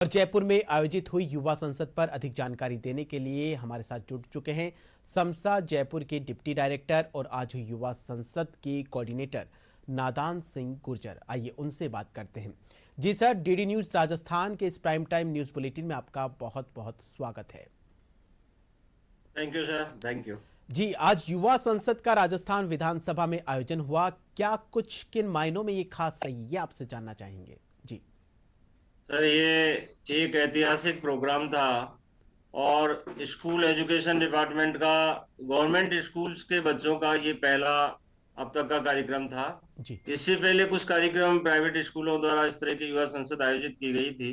और जयपुर में आयोजित हुई युवा संसद पर अधिक जानकारी देने के लिए हमारे साथ जुड़ चुके हैं समसा जयपुर के डिप्टी डायरेक्टर और आज हुई युवा संसद के कोऑर्डिनेटर नादान सिंह गुर्जर। आइए उनसे बात करते हैं। जी सर, डीडी न्यूज राजस्थान के इस प्राइम टाइम न्यूज बुलेटिन में आपका बहुत बहुत स्वागत है। Thank you sir, thank you. जी, आज युवा संसद का राजस्थान विधानसभा में आयोजन हुआ, क्या कुछ किन मायनों में ये खास रही, ये आपसे जानना चाहेंगे। जी सर, ये एक ऐतिहासिक प्रोग्राम था और स्कूल एजुकेशन डिपार्टमेंट का गवर्नमेंट स्कूल्स के बच्चों का ये पहला अब तक का कार्यक्रम था। जी इससे पहले कुछ कार्यक्रम प्राइवेट स्कूलों द्वारा इस तरह की युवा संसद आयोजित की गई थी।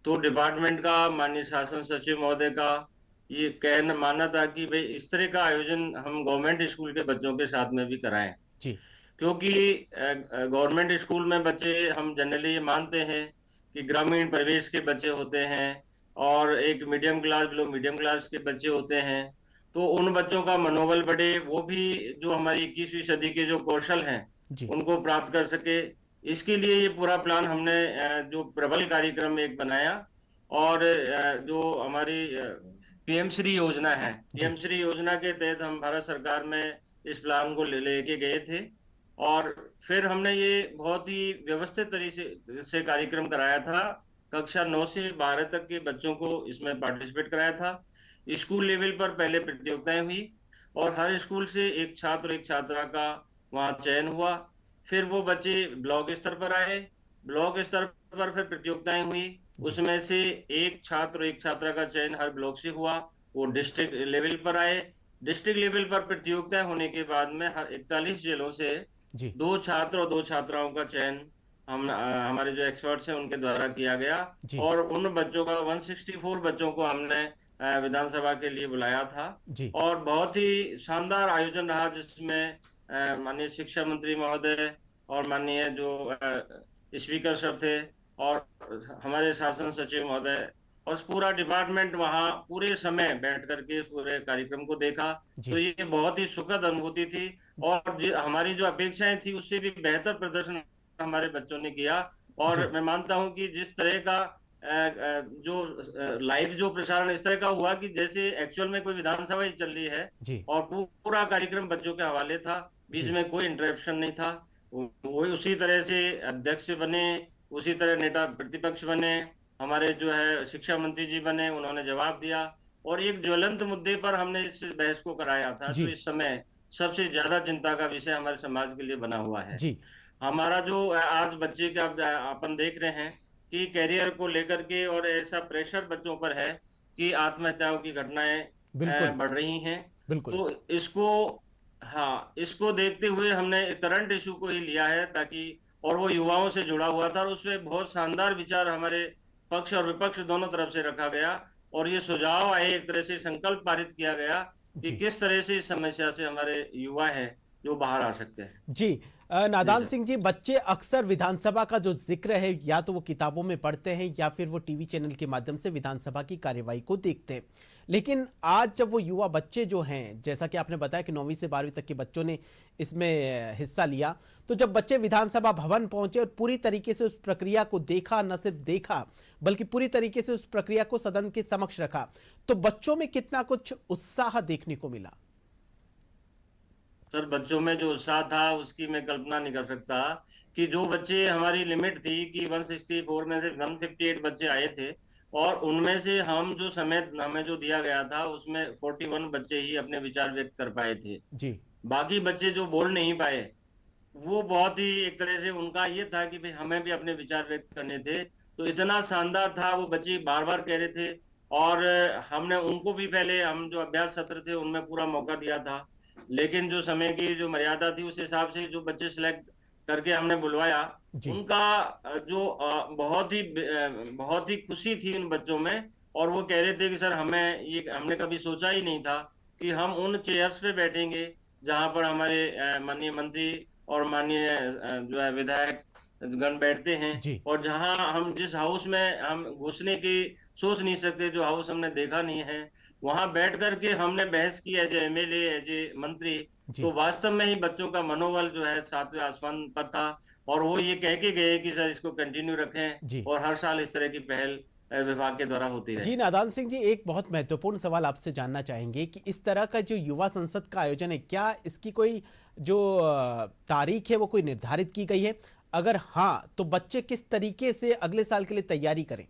तो डिपार्टमेंट का माननीय शासन सचिव महोदय का ये कहना मानना था कि भाई इस तरह का आयोजन हम गवर्नमेंट स्कूल के बच्चों के साथ में भी कराएं, जी क्योंकि गवर्नमेंट स्कूल में बच्चे हम जनरली ये मानते हैं कि ग्रामीण परिवेश के बच्चे होते हैं और एक medium class below medium class के बच्चे होते हैं। तो उन बच्चों का मनोबल बढ़े, वो भी जो हमारी 21वीं सदी के जो कौशल हैं जी उनको प्राप्त कर सके। इसके लिए ये पूरा प्लान हमने जो प्रबल कार्यक्रम एक बनाया और जो हमारी पीएम श्री योजना है, पीएम जी श्री योजना के तहत हम भारत सरकार में इस प्लान को लेके गए थे और फिर हमने ये बहुत ही व्यवस्थित तरीके से कार्यक्रम कराया था। कक्षा 9 से 12 तक के बच्चों को इसमें पार्टिसिपेट कराया था। स्कूल लेवल पर पहले प्रतियोगिताएं हुई और हर स्कूल से एक छात्र एक छात्रा का वहां चयन हुआ। फिर वो बच्चे ब्लॉक स्तर पर आए, ब्लॉक स्तर पर फिर प्रतियोगिताएं हुई। जी उसमें से एक छात्र एक छात्रा का चयन हर ब्लॉक से हुआ, वो डिस्ट्रिक्ट लेवल पर आए। डिस्ट्रिक्ट लेवल पर प्रतियोगिता होने के बाद में हर 41 जिलों से जी 2 छात्र और 2 छात्राओं का चयन हम हमारे जो एक्सपर्ट्स हैं उनके द्वारा किया गया जी और उन बच्चों का 164 बच्चों को हमने विधानसभा के लिए बुलाया था। जी और बहुत ही शानदार आयोजन रहा, जिसमें माननीय शिक्षा मंत्री महोदय और माननीय जो स्पीकर साहब थे और हमारे शासन सचिव महोदय और पूरा डिपार्टमेंट वहां पूरे समय बैठ करके पूरे कार्यक्रम को देखा। तो जी ये बहुत ही सुखद अनुभूति थी और हमारी जो अपेक्षाएं थी उससे भी बेहतर प्रदर्शन हमारे बच्चों ने किया। और जी मैं मानता हूं कि जिस तरह का जो लाइव जो प्रसारण इस तरह का हुआ कि जैसे एक्चुअल में कोई विधानसभा ही चल रही है जी और पूरा कार्यक्रम बच्चों के हवाले था, बीच जी में कोई इंटरप्शन नहीं था। वही उसी तरह से अध्यक्ष बने, उसी तरह नेता प्रतिपक्ष बने, हमारे जो है शिक्षा मंत्री जी बने, उन्होंने जवाब दिया और एक ज्वलंत मुद्दे पर हमने इस बहस को कराया था जो जी इस समय सबसे ज्यादा चिंता का विषय हमारे समाज के लिए बना हुआ है। जी हमारा जो आज बच्चे का अपन देख रहे हैं कि करियर को लेकर के और ऐसा प्रेशर बच्चों पर है कि आत्महत्याओं की घटनाएं बिल्कुल बढ़ रही हैं। बिल्कुल तो इसको, हाँ, इसको देखते हुए हमने करंट इशू को ही लिया है ताकि, और वो युवाओं से जुड़ा हुआ था और उसमें बहुत शानदार विचार हमारे पक्ष और विपक्ष दोनों तरफ से रखा गया और ये सुझाव आए, एक तरह से संकल्प पारित किया गया कि जी किस तरह से इस समस्या से हमारे युवा हैं जो बाहर आ सकते हैं। जी जी नादान सर। सिंह जी, बच्चे अक्सर विधानसभा का जो जिक्र है या तो वो किताबों में पढ़ते हैं या फिर वो टीवी चैनल के माध्यम से विधानसभा की कार्यवाही को देखते हैं। लेकिन आज जब वो युवा बच्चे जो हैं, जैसा कि आपने बताया कि 9वीं से 12वीं तक के बच्चों ने इसमें हिस्सा लिया, तो जब बच्चे विधानसभा भवन पहुंचे और पूरी तरीके से उस प्रक्रिया को देखा, न सिर्फ देखा बल्कि पूरी तरीके से उस प्रक्रिया को सदन के समक्ष रखा, तो बच्चों में कितना कुछ उत्साह देखने को मिला। सर, बच्चों में जो उत्साह था उसकी मैं कल्पना नहीं कर सकता कि जो बच्चे, हमारी लिमिट थी कि 164 में से 158 बच्चे आए थे और उनमें से हम जो समय हमें जो दिया गया था उसमें 41 बच्चे ही अपने विचार व्यक्त कर पाए थे। जी बाकी बच्चे जो बोल नहीं पाए, वो बहुत ही एक तरह से उनका ये था कि भाई हमें भी अपने विचार व्यक्त करने थे। तो इतना शानदार था, वो बच्चे बार बार कह रहे थे और हमने उनको भी पहले हम जो अभ्यास सत्र थे उनमें पूरा मौका दिया था, लेकिन जो समय की जो मर्यादा थी उस हिसाब से जो बच्चे सिलेक्ट करके हमने बुलवाया, जी उनका जो बहुत ही खुशी थी उन बच्चों में। और वो कह रहे थे कि सर, हमें ये हमने कभी सोचा ही नहीं था कि हम उन चेयर्स पे बैठेंगे जहां पर हमारे माननीय मंत्री और माननीय जो है विधायक गण बैठते हैं, जी। और जहां हम जिस हाउस में हम घुसने की सोच नहीं सकते, जो हाउस हमने देखा नहीं है, वहां बैठ करके हमने बहस की एज एमएलए, एज ए मंत्री। तो जी। वास्तव में ही बच्चों का मनोबल जो है सातवें आसमान पर था, और वो ये कह के गए कि सर इसको कंटिन्यू रखें, जी। और हर साल इस तरह की पहल विभाग के द्वारा होती जी, रहे। नादान सिंह जी, एक बहुत महत्वपूर्ण सवाल आपसे जानना चाहेंगे कि इस तरह का जो युवा संसद का आयोजन है, क्या इसकी कोई जो तारीख है वो कोई निर्धारित की गई है? अगर हाँ, तो बच्चे किस तरीके से अगले साल के लिए तैयारी करें?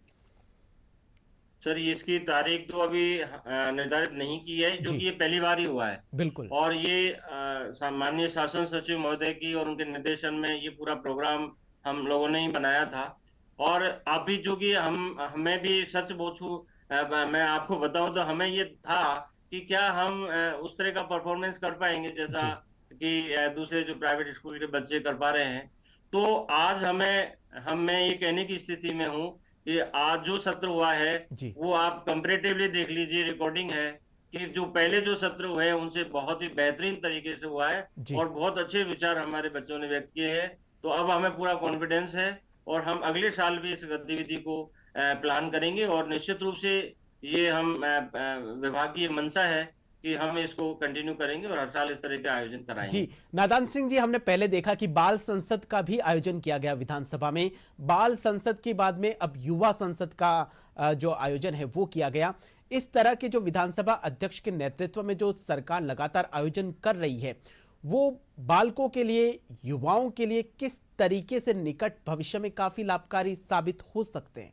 सर इसकी तारीख तो अभी निर्धारित नहीं की है, जी। क्योंकि ये पहली बार ही हुआ है। बिल्कुल। और ये माननीय शासन सचिव महोदय की और उनके निर्देशन में ये पूरा प्रोग्राम हम लोगों ने ही बनाया था। और अभी चूंकि हमें भी सच पूछूं, मैं आपको बताऊं तो हमें ये था कि क्या हम उस तरह का परफॉर्मेंस कर पाएंगे जैसा जी। कि दूसरे जो प्राइवेट स्कूल के बच्चे कर पा रहे हैं। तो आज मैं ये कहने की स्थिति में हूँ कि आज जो सत्र हुआ है, जी। वो आप कंपैरेटिवली देख लीजिए, रिकॉर्डिंग है कि जो पहले जो सत्र हुए हैं उनसे बहुत ही बेहतरीन तरीके से हुआ है, जी। और बहुत अच्छे विचार हमारे बच्चों ने व्यक्त किए हैं। तो अब हमें पूरा कॉन्फिडेंस है, और हम अगले साल भी इस गतिविधि को प्लान करेंगे, और निश्चित रूप से ये हम विभाग की ये मंशा है कि हम इसको कंटिन्यू करेंगे और हर साल इस तरह के आयोजन जी, कराएंगे। नादान सिंह जी, हमने पहले देखा कि बाल संसद का भी आयोजन किया गया विधानसभा में। बाल संसद के बाद में अब युवा संसद का जो आयोजन है वो किया गया। इस तरह के जो विधानसभा अध्यक्ष के नेतृत्व में जो सरकार लगातार आयोजन कर रही है, वो बालकों के लिए, युवाओं के लिए किस तरीके से निकट भविष्य में काफी लाभकारी साबित हो सकते हैं?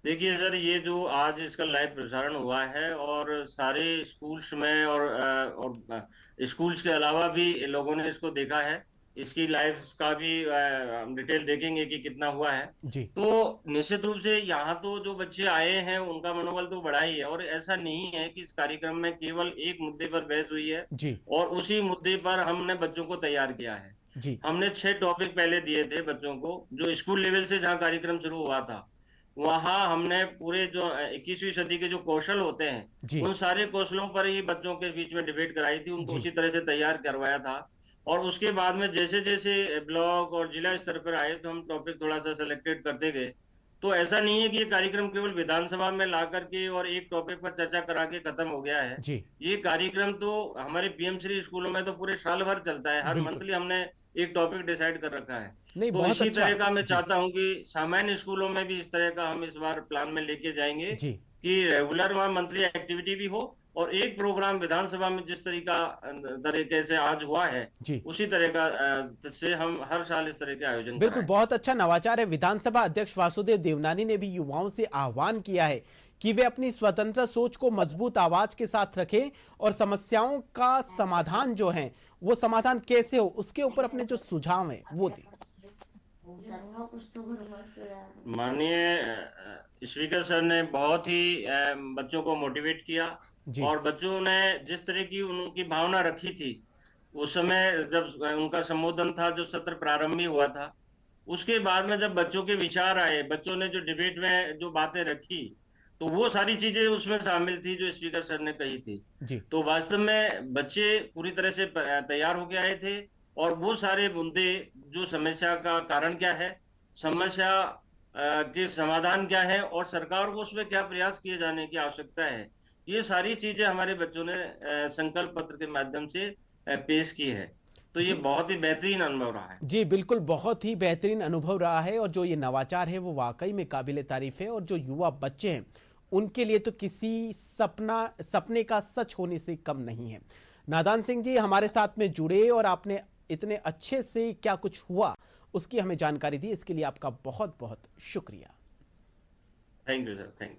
देखिए सर, ये जो आज इसका लाइव प्रसारण हुआ है, और सारे स्कूल्स में और स्कूल्स के अलावा भी लोगों ने इसको देखा है, इसकी लाइव का भी हम डिटेल देखेंगे कि कितना हुआ है। जी। तो निश्चित रूप से यहाँ तो जो बच्चे आए हैं उनका मनोबल तो बढ़ा ही है, और ऐसा नहीं है कि इस कार्यक्रम में केवल एक मुद्दे पर बहस हुई है, जी। और उसी मुद्दे पर हमने बच्चों को तैयार किया है। जी। हमने 6 टॉपिक पहले दिए थे बच्चों को, जो स्कूल लेवल से जहाँ कार्यक्रम शुरू हुआ था, वहां हमने पूरे जो 21वीं सदी के जो कौशल होते हैं, जी। उन सारे कौशलों पर ही बच्चों के बीच में डिबेट कराई थी, उनको जी। उसी तरह से तैयार करवाया था। और उसके बाद में जैसे जैसे ब्लॉक और जिला स्तर पर आए, तो हम टॉपिक थोड़ा सा सिलेक्टेड करते गए। तो ऐसा नहीं है कि ये कार्यक्रम केवल विधानसभा में ला करके और एक टॉपिक पर चर्चा करा के खत्म हो गया है। जी। ये कार्यक्रम तो हमारे पीएम श्री स्कूलों में तो पूरे साल भर चलता है, हर बिल्कुल। मंथली हमने एक टॉपिक डिसाइड कर रखा है। नहीं, तो बहुत इसी अच्छा। तरह का मैं जी। चाहता हूँ कि सामान्य स्कूलों में भी इस तरह का हम इस बार प्लान में लेके जाएंगे, जी। कि रेगुलर वहाँ मंथली एक्टिविटी भी हो, और एक प्रोग्राम विधानसभा में जिस तरीके से आज हुआ है, जी। उसी तरह का से हम हर साल इस तरह के आयोजन बिल्कुल, कराएं। बहुत अच्छा नवाचार है। विधानसभा अध्यक्ष वासुदेव देवनानी ने भी युवाओं से आह्वान किया है कि वे अपनी स्वतंत्र सोच को मजबूत आवाज के साथ रखें और समस्याओं का समाधान जो है वो समाधान कैसे हो उसके ऊपर अपने जो सुझाव हैं वो दें। माननीय स्पीकर सर ने बहुत ही बच्चों को मोटिवेट किया, जी। और बच्चों ने जिस तरह की उनकी भावना रखी थी उस समय जब उनका संबोधन था, जो सत्र प्रारंभ ही हुआ था, उसके बाद में जब बच्चों के विचार आए, बच्चों ने जो डिबेट में जो बातें रखी, तो वो सारी चीजें उसमें शामिल थी जो स्पीकर सर ने कही थी। जी। तो वास्तव में बच्चे पूरी तरह से तैयार होके आए थे, और वो सारे मुद्दे, जो समस्या का कारण क्या है, समस्या के समाधान क्या है, और सरकार को उसमें क्या प्रयास किए जाने की आवश्यकता है, ये सारी चीजें हमारे बच्चों ने संकल्प पत्र के माध्यम से पेश की है। तो ये जी। बहुत ही बेहतरीन अनुभव रहा है। जी, बिल्कुल, बहुत ही बेहतरीन अनुभव रहा है और जो ये नवाचार है वो वाकई में काबिले तारीफ है और जो युवा बच्चे हैं उनके लिए तो किसी सपने का सच होने से कम नहीं है। नादान सिंह जी हमारे साथ में जुड़े और आपने इतने अच्छे से क्या कुछ हुआ उसकी हमें जानकारी दी, इसके लिए आपका बहुत बहुत शुक्रिया। Thank you sir, thank you.